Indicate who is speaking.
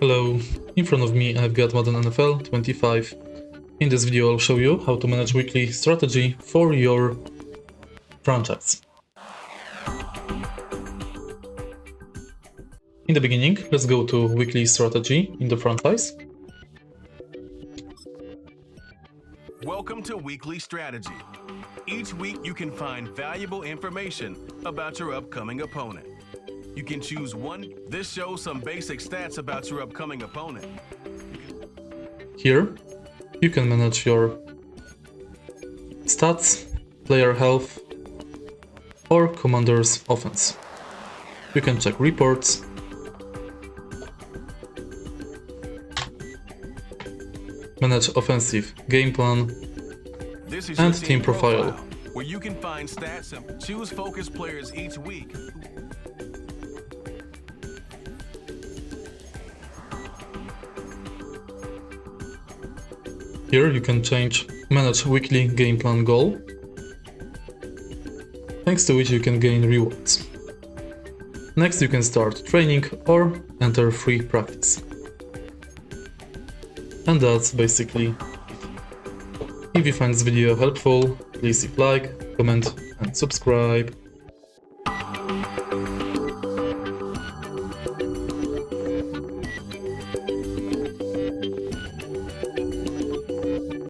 Speaker 1: Hello, in front of me I've got Madden NFL 25. In this video I'll show you how to manage weekly strategy for your franchise. In the beginning, let's go to weekly strategy in the franchise.
Speaker 2: Welcome to Weekly Strategy. Each week you can find valuable information about your upcoming opponent. You can choose one. This shows some basic stats about your upcoming opponent.
Speaker 1: Here, you can manage your stats, player health, or commander's offense. You can check reports, manage offensive game plan,
Speaker 2: This is
Speaker 1: and
Speaker 2: your
Speaker 1: team profile.
Speaker 2: where you can find stats and choose focus players each week.
Speaker 1: Here you can manage weekly game plan goal, thanks to which you can gain rewards. Next you can start training or enter free practice. And that's basically it. If you find this video helpful, please leave like, comment and subscribe.